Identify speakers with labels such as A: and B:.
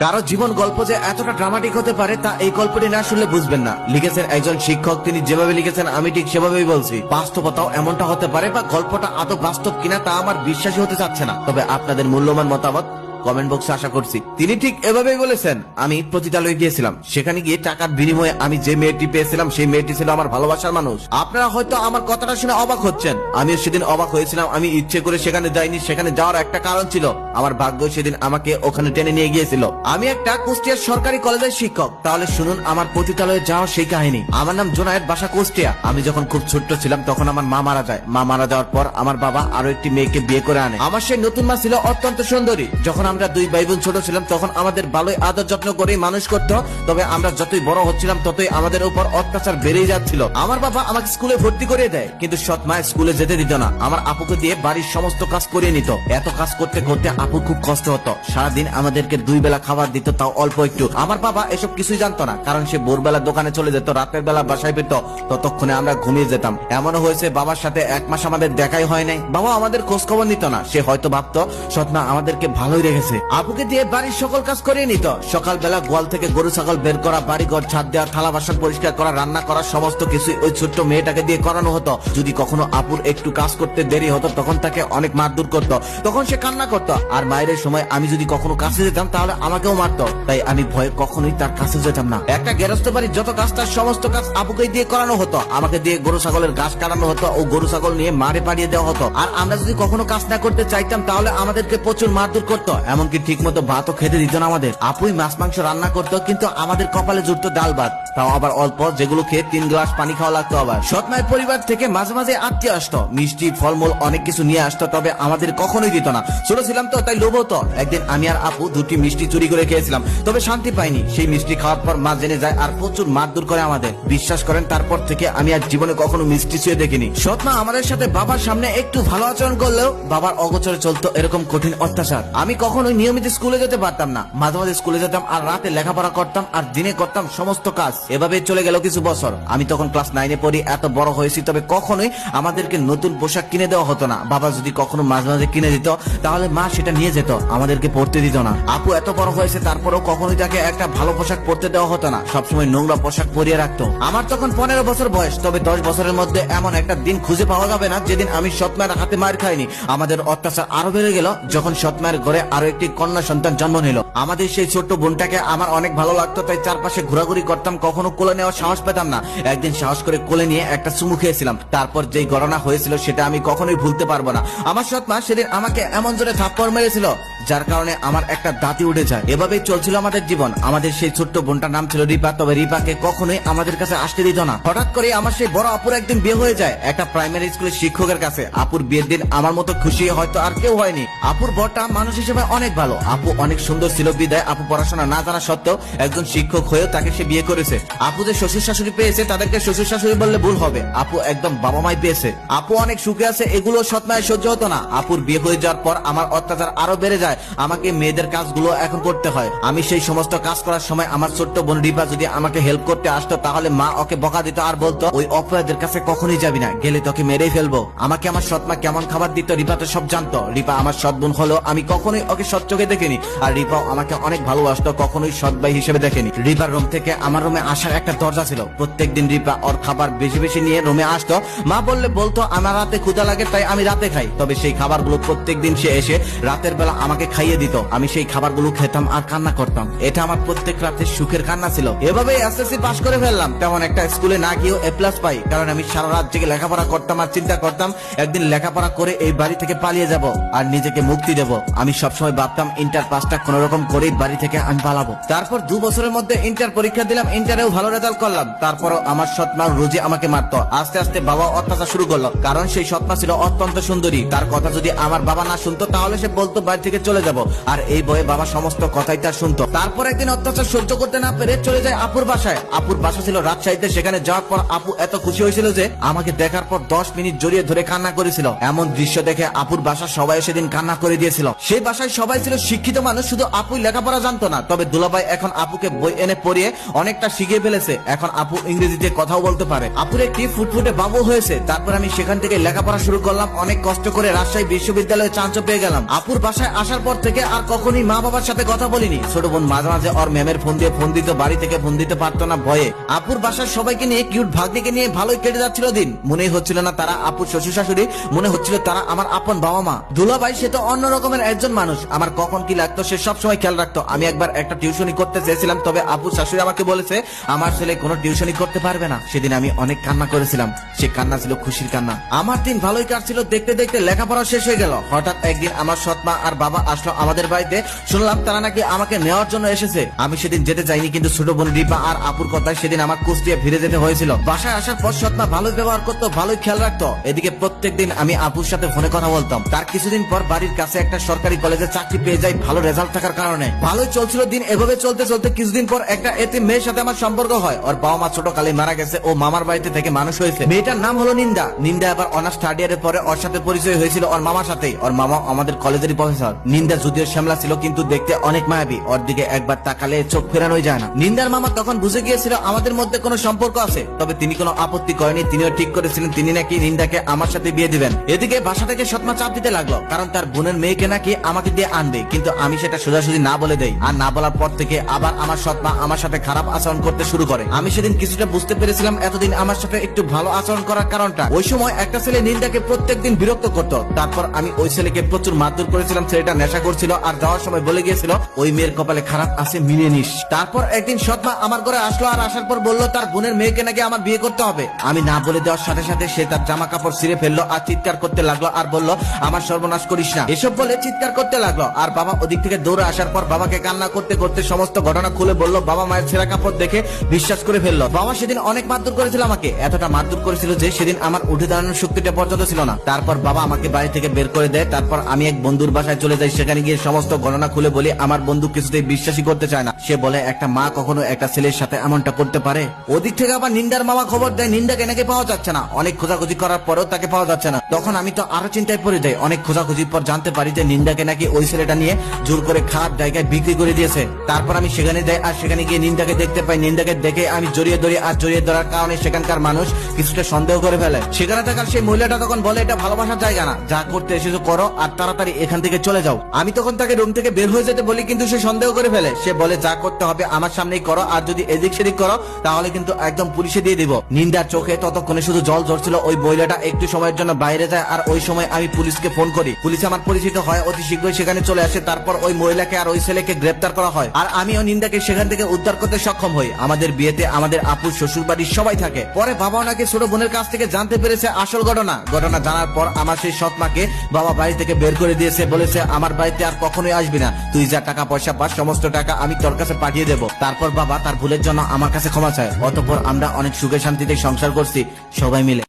A: কারো জীবন গল্প যে এতটা ড্রামাটিক হতে পারে তা এই গল্পটি না শুনলে বুঝবেন না। লিখেছেন একজন শিক্ষক, তিনি যেভাবে লিখেছেন আমি ঠিক সেভাবেই বলছি। বাস্তবতাও এমনটা হতে পারে বা গল্পটা আদৌ বাস্তব কিনা তা আমার বিশ্বাসই হতে চাচ্ছে না। তবে আপনাদের মূল্যবান মতামত কমেন্ট বক্সে আশা করছি। তিনি ঠিক এভাবেই বলেছেন। আমি পতিতালয়ে গিয়েছিলাম, সেখানে গিয়ে টাকার বিনিময়ে আমি যে মেয়েটি পেয়েছিলাম সেই মেয়েটি ছিল আমার ভালোবাসার মানুষ। আপনারা হয়তো আমার কথাটা শুনে অবাক হচ্ছেন, আমিও সেদিন অবাক হয়েছিলাম। আমি ইচ্ছে করে সেখানে যাইনি, সেখানে যাওয়ার একটা কারণ ছিল। আমার ভাগ্য সেদিন আমাকে ওখানে টেনে নিয়ে গিয়েছিল। আমি একটা কুষ্টিয়ার সরকারি কলেজের শিক্ষক। তাহলে শুনুন আমার পতিতালয়ে যাওয়ার সেই কাহিনী। আমার নাম জোনায়েদ, বাসা কুষ্টিয়া। আমি যখন খুব ছোট্ট ছিলাম তখন আমার মা মারা যায়। মা মারা যাওয়ার পর আমার বাবা আরো একটি মেয়েকে বিয়ে করে আনে। আমার সেই নতুন মা ছিল অত্যন্ত সুন্দরী। যখন আমরা দুই ভাই বোন ছোট ছিলাম তখন আমাদের ভালোই আদর যত্ন করে মানুষ করত। তবে আমরা যতই বড় হচ্ছিলাম ততই আমাদের উপর অত্যাচার বেড়েই যাচ্ছিল। আমার বাবা আমাকে স্কুলে ভর্তি করে দেয়, কিন্তু সৎ মা স্কুলে যেতে দিত না। আমার আপুকে দিয়ে বাড়ির সমস্ত কাজ করিয়ে নিত। এত কাজ করতে করতে আপু খুব কষ্ট হতো। সারাদিন আমাদেরকে দুই বেলা খাবার দিত, তাও অল্প একটু। আমার বাবা এসব কিছুই জানতো না, কারণ সে ভোরবেলা দোকানে চলে যেত, রাতের বেলা বাসায় ফিরত। ততক্ষণে আমরা ঘুমিয়ে যেতাম। এমনও হয়েছে বাবার সাথে 1 মাস আমাদের দেখাই হয় নাই। বাবা আমাদের খোঁজ খবর নিত না। সে হয়তো ভাবতো সৎ মা আমাদেরকে ভালোই রেখেছে। আপুকে দিয়ে বাড়ির সকল কাজ করিয়ে নিত। সকালবেলা গোয়াল থেকে গরু ছাগল বের করা, বাড়ি ঘর ছাদ দেওয়া, থালা বাসন পরিষ্কার করা, রান্না করা, সমস্ত কিছুই ওই ছোট্ট মেয়েটাকে দিয়ে করানো হতো। যদি কখনো আপুর একটু কাজ করতে দেরি হতো তখন তাকে অনেক মারধর করত। তখন সে কান্না করত। আর মায়ের সময় আমি যদি কখনো কাছে যেতাম তাহলে আমাকেও মারত। তাই আমি ভয়ে কখনোই তার কাছে যেতাম না। একটা গেরস্ত বাড়ির যত কাজ তার সমস্ত কাজ আপুকে দিয়ে করানো হতো। আমাকে দিয়ে গরু ছাগলের ঘাস কাটানো হতো ও গরু ছাগল নিয়ে মারে পাড়িয়ে দেওয়া হতো। আর আমরা যদি কখনো কাজ না করতে চাইতাম তাহলে আমাদেরকে প্রচুর মারধর করতো। এমনকি ঠিক মতো ভাতও খেতে দিত না আমাদের। আপুই মাছ মাংস রান্না করতো, কিন্তু আমাদের কপালে জুটতো ডাল ভাত, তাও আবার অল্প, যেগুলো খেয়ে 3 গ্লাস পানি খাওয়া লাগতো। আবার সৎ মায়ের পরিবার থেকে মাঝে মাঝে আত্মীয় আসতো, মিষ্টি ফলমূল অনেক কিছু নিয়ে আসতো, তবে আমাদের কখনোই দিত না। ছোট ছিলাম তো তাই লোভ হতো। একদিন আমি আর আপু 2টি মিষ্টি চুরি করে খেয়েছিলাম, তবে শান্তি পাইনি। সেই মিষ্টি খাওয়ার পর মা জেনে যায় আর প্রচুর মারধর করে আমাদের। বিশ্বাস করেন তারপর থেকে আমি আর জীবনে কখনো মিষ্টি ছুঁয়ে দেখিনি। সৎ মা আমাদের সাথে বাবার সামনে একটু ভালো আচরণ করলেও বাবার অগোচরে চলতো এরকম কঠিন অত্যাচার। আমি কখনোই নিয়মিত স্কুলে যেতে পারতাম না। মাঝে মাঝে স্কুলে যেতাম আর রাতে লেখাপড়া করতাম আর দিনে করতাম সমস্ত কাজ। এভাবে চলে গেল কিছু বছর। আমি তখন ক্লাস 9-এ পড়ি। এত বড় হয়েছি, তবে কখনোই আমাদেরকে নতুন পোশাক কিনে দেওয়া হতো না। বাবা যদি কখনো মাঝে মাঝে কিনে দিত তাহলে মা সেটা নিয়ে যেত, আমাদেরকে পড়তে দিত না। আপু এত বড় হয়েছে তারপরেও কখনোই তাকে একটা ভালো পোশাক পরতে দেওয়া হতো না। সবসময় নোংরা পোশাক পরিয়ে রাখতো। আমার তখন 15 বছর বয়স, তবে 10 বছরের মধ্যে এমন একটা দিন খুঁজে পাওয়া যাবে না যেদিন আমি সৎ মায়ের হাতে মার খাইনি। আমাদের অত্যাচার আরো বেড়ে গেল যখন সৎ মায়ের ঘরে আরো একটি কন্যা সন্তান জন্ম নিল। আমাদের সেই ছোট্ট বোনটাকে আমার অনেক ভালো লাগতো, তাই চারপাশে ঘোরাঘুরি করতাম। কখনো কোলে নেওয়ার সাহস পেতাম না। একদিন সাহস করে কোলে নিয়ে একটা চুমু খেয়েছিলাম। তারপর যেই ঘটনা হয়েছিল সেটা আমি কখনোই ভুলতে পারবো না। আমার সৎ মা সেদিন আমাকে এমন জোরে থাপ্পড় মেরেছিল যার কারণে আমার একটা দাঁতই উঠে যায়। এভাবেই চলছিল আমাদের জীবন। আমাদের সেই ছোট্ট বোনটার নাম ছিল রিপা, তবে রিপাকে কখনোই আমাদের কাছে আসতে দিত না। হঠাৎ করে আমার সেই বড় আপুর একদিন বিয়ে হয়ে যায় একটা প্রাইমারি স্কুলের শিক্ষকের কাছে। আপুর বিয়ের দিন আমার মতো খুশি হয়তো আর কেউ হয়নি। আপুর বরটা মানুষ হিসেবে অনেক ভালো। আপু অনেক সুন্দর ছিল বিদায় আপু পড়াশোনা না জানা সত্ত্বেও একজন শিক্ষক হয়েও তাকে সে বিয়ে করেছে। আপু যে শ্বশুর শাশুড়ি পেয়েছে তাদেরকে শ্বশুর শাশুড়ি বললে ভুল হবে। আপু একদম বাবা মাই পেয়েছে। আপু অনেক সুখে আছে, এগুলো সৎ মায়ের সহ্য হতো না। আপুর বিয়ে হয়ে যাওয়ার পর আমার অত্যাচার আরো বেড়ে যায়। আমাকে মেয়েদের কাজগুলো এখন করতে হয়। আমি সেই সমস্ত কাজ করার সময় আমার ছোট্ট বোন রিপা যদি আমাকে হেল্প করতে আসতো তাহলে মা ওকে বকা দিত আর বলতো ওই অপরাধের কাছে কখনোই যাবি না, গেলে তোকে মেরেই ফেলবো। আমাকে আমার সৎ মা কেমন খাবার দিত রিপা তো সব জানতো। রিপা আমার সৎ বোন হলেও আমি কখনোই ওকে সৎ চোখে দেখিনি। আর রিপাও আমাকে অনেক ভালোবাসতো, কখনোই সৎ ভাই হিসেবে দেখেনি। রিপার রুম থেকে আমার রুমে আসার একটা দরজা ছিল। প্রত্যেকদিন রিপা ওর খাবার বেশি বেশি নিয়ে রুমে আসতো। মা বললে বলতো আমার রাতে ক্ষুধা লাগে তাই আমি রাতে খাই। তবে সেই খাবারগুলো প্রত্যেকদিন সে এসে রাতের বেলা আমাকে খাইয়ে দিত। আমি সেই খাবারগুলো খেতাম আর কান্না করতাম। এটা আমার প্রত্যেক রাতের সুখের কান্না ছিল। এভাবেই এসএসসি পাশ করে ফেললাম। তেমন একটা স্কুলে না গিয়েও A+ পাই, কারণ আমি সারা রাত জেগে লেখাপড়া করতাম আর চিন্তা করতাম একদিন লেখাপড়া করে এই বাড়ি থেকে পালিয়ে যাব আর নিজেকে মুক্তি দেব। আমি সবসময় ভাবতাম ইন্টার পাসটা কোন রকম করেই বাড়ি থেকে আমি পালাবো। তারপর 2 বছরের মধ্যে ইন্টার পরীক্ষা দিলাম, ইন্টারেও ভালো রেজাল্ট করলাম। তারপরও আমার সৎ মা রোজই আমাকে মারতো। আস্তে আস্তে বাবা অত্যাচার শুরু করলো, কারণ সেই সৎ মা ছিল অত্যন্ত সুন্দরী। তার কথা যদি আমার বাবা না শুনতো তাহলে সে বলতো বাড়ি থেকে চলে যাব, আর এই ভয়ে বাবা সমস্ত কথাই তার শুনতো। তারপর একদিন অত্যাচার সহ্য করতে না পেরে চলে যায় আপুর বাসায়। আপুর বাসা ছিল রাজশাহীতে। সেখানে যাওয়ার পর আপু এত খুশি হয়েছিল যে আমাকে দেখার পর 10 মিনিট জড়িয়ে ধরে কান্না করেছিল। এমন দৃশ্য দেখে আপুর বাসা সবাই সেদিন কান্না করে দিয়েছিল। সেই বাসায় সবাই ছিল শিক্ষিত মানুষ, শুধু আপুই লেখাপড়া জানতো না। তবে দুলাভাই এখন আপুকে বই এনে পড়িয়ে অনেকটা শিখিয়ে ফেলেছে। এখন আপু ইংরেজিতে কথাও বলতে পারে। আপুর একটি ফুটফুটে বাবু হয়েছে। তারপর আমি সেখান থেকে লেখাপড়া শুরু করলাম। অনেক কষ্ট করে রাজশাহী বিশ্ববিদ্যালয়ে চান্স পেয়ে গেলাম। আপুর বাসায় আসার পর থেকে আর কখনই মা বাবার সাথে কথা বলিনি। ছোট বোন মাঝে মাঝে ওর ম্যামের ফোন দিয়ে ফোন দিত, বাড়ি থেকে ফোন দিতে পারতো না ভয়ে। আপুর বাসার সবাইকে নিয়ে কিউট ভাগ্নিকে নিয়ে ভালোই কেটে যাচ্ছিল দিন। মনেই হচ্ছিল না তারা আপুর শ্বশুর শাশুড়ি, মনে হচ্ছিল তারা আমার আপন বাবা মা। দুলাভাই সে তো অন্য রকমের একজন মানুষ, আমার কখন কি লাগতো সে সব সময় খেয়াল রাখতো। আমি একবার একটা টিউশনি করতে চেয়েছিলাম, তবে আপুর শাশুড়ি আমাকে বলেছে আমার ছেলে কোনো টিউশনি করতে পারবে না। সেদিন আমি অনেক কান্না করেছিলাম, সে কান্না ছিল খুশির কান্না। আমার দিন ভালোই কাটছিল, দেখতে দেখতে লেখাপড়া শেষ হয়ে গেল। হঠাৎ একদিন আমার সৎমা আর বাবা আসলো আমাদের বাড়িতে, শুনলাম তারা নাকি আমাকে নেওয়ার জন্য এসেছে। আমি সেদিন যেতে চাইনি, কিন্তু ছোট বোন রিপা আর আপুর কথায় সেদিন আমার কুষ্টিয়া ফিরে যেতে হয়েছিল। বাসায় আসার পর সৎমা ভালোই ব্যবহার করতো, ভালোই খেয়াল রাখতো। এদিকে প্রত্যেকদিন আমি আপুর সাথে ফোনে কথা বলতাম। তার কিছুদিন পর বাড়ির কাছে একটা সরকারি কলেজে চাকরি পেয়ে যাই ভালো রেজাল্ট থাকার কারণে। ভালোই চলছিল দিন। এভাবে চলতে চলতে কিছুদিন পর একটা এতিম মেয়ের সাথে আমার সম্পর্ক হয়। ওর বাবা মা ছোট কালে মারা গেছে, ও মামার বাড়িতে থেকে মানুষ হয়েছে। মেয়েটার নাম হলো নিন্দা। নিন্দা আবার অনার্স থার্ড ইয়ারের পরে ওর সাথে পরিচয় হয়েছিল ওর মামার সাথে। ওর মামা আমাদের কলেজেরই প্রফেসর। নিন্দা যদিও শ্যামলা ছিল, কিন্তু দেখতে অনেক মায়াবী। ওর দিকে একবার তাকালে চোখ ফেরানোই যায় না। নিন্দার মামা তখন বুঝে গিয়েছিল আমাদের মধ্যে কোনো সম্পর্ক আছে, তবে তিনি কোনো আপত্তি করেনি। তিনিও ঠিক করেছিলেন তিনি নাকি নিন্দাকে আমার সাথে বিয়ে দিবেন। এদিকে বাসা থেকে সৎমা চাপ দিতে লাগলো, কারণ তার বোনের মেয়েকে নাকি আমাকে দিয়ে আনবে। কিন্তু আমি সেটা সোজাসুজি না বলে দেই। আর না বলার পর থেকে আবার আমার সৎমা আমার সাথে খারাপ আচরণ করতে শুরু করে। আমি সেদিন কিছুটা বুঝতে পেরেছিলাম এতদিন আমার সাথে একটু ভালো আচরণ করার কারণটা। ওই সময় একটা ছেলে নিন্দাকে প্রত্যেকদিন বিরক্ত করত। তারপর আমি ওই ছেলেকে প্রচুর মারধর করেছিলাম। ছেলেটা নেশা করছিল আর যাওয়ার সময় বলে গিয়েছিল ওই মেয়ের কপালে খারাপ আছে, মিলিয়ে নিস। তারপর একদিন সৎমা আমার ঘরে আসলো, আর আসার পর বললো তার বোনের মেয়েকে নাকি আমার বিয়ে করতে হবে। আমি না বলে দেওয়ার সাথে সাথে সে তার জামা কাপড় ছিঁড়ে ফেললো আর চিৎকার করতে লাগলো, আর বলল আমার সর্বনাশ করিস না, এসব বলে চিৎকার করতে লাগলো। আর বাবা ওদিক থেকে দৌড়ে আসার পর বাবাকে কান্না করতে করতে সমস্ত ঘটনা খুলে বললো। বাবা মায়ের ছেঁড়া কাপড় দেখে বিশ্বাস করে ফেললো। বাবা সেদিন অনেক মারধর করেছিল আমাকে, এতটা মারধর করেছিল যে সেদিন আমার উঠে দাঁড়ানোর শক্তিটা পর্যন্ত ছিল না। তারপর বাবা আমাকে বাড়ি থেকে বের করে দেয়। তারপর আমি এক বন্ধুর বাসায় চলে যাই, সেখানে গিয়ে সমস্ত ঘটনা খুলে বলি। আমার বন্ধু কিছুতেই বিশ্বাসই করতে চায় না। সে বলে একটা মা কখনো একটা ছেলের সাথে এমনটা করতে পারে। ওদিক থেকে আবার নিন্দার মামা খবর দেয় নিন্দাকে নাকি পাওয়া যাচ্ছে না। অনেক খোঁজাখুঁজি করার পরেও তাকে পাওয়া যাচ্ছে না। তখন আমি তো আরো চিন্তায় পড়ে যাই। অনেক খোঁজাখুঁজির পর জানতে পারি যে নিন্দাকে নাকি ওই ছেলেটা নিয়ে জোর করে খারাপ জায়গায় বিক্রি করে দিয়েছে। তারপর আমি সেখানে যাই, আর সেখানে গিয়ে নিন্দাকে দেখতে পাই। নিন্দাকে দেখে আমি জড়িয়ে ধরি, আর জড়িয়ে ধরার কারণে সেখানকার মানুষ কিছুটা সন্দেহ করে ফেলে। সেখানে থাকার সেই মহিলাটা তখন বলে এটা ভালোবাসার জায়গা না, যা করতে এসেছো করো আর তাড়াতাড়ি এখান থেকে চলে যাও। আমি তখন তাকে রুম থেকে বের হয়ে যেতে বলি, কিন্তু সে সন্দেহ করে ফেলে। সে বলে যা করতে হবে আমার সামনেই করো, আর যদি এদিক সেদিক করো তাহলে কিন্তু একদম পুলিশে দিয়ে দিব। নিন্দার চোখে ততক্ষণে শুধু জল ঝরছিল। ওই মহিলাটা একটু সময়ের জন্য বাইরে যায়, আর ওই সময় আমি পুলিশকে ফোন করি। পুলিশ আমার পরিচিত হয়, অতি শীঘ্রই সেখানে চলে আসে। তারপর ওই মহিলাকে আর ওই ছেলেকে গ্রেপ্তার করা হয়, আর আমিও নিন্দাকে সেখান থেকে উদ্ধার করতে সক্ষম হই। আমাদের বিয়েতে আমাদের আপুর শ্বশুর বাড়ির সবাই থাকে। পরে বাবা নাকি ছোট বোনের কাছ থেকে জানতে পেরেছে আসল ঘটনা। ঘটনা জানার পর আমার সেই সৎমাকে বাবা বাড়ি থেকে বের করে দিয়েছে, বলেছে আমার বাড়িতে আর কখনোই আসবি না, তুই যা টাকা পয়সা পাস সমস্ত টাকা আমি তোর কাছে পাঠিয়ে দেবো। তারপর বাবা তার ভুলের জন্য আমার কাছে ক্ষমা চায়। অতঃপর আমরা অনেক সুখে শান্তিতে সংসার করছি সবাই মিলে।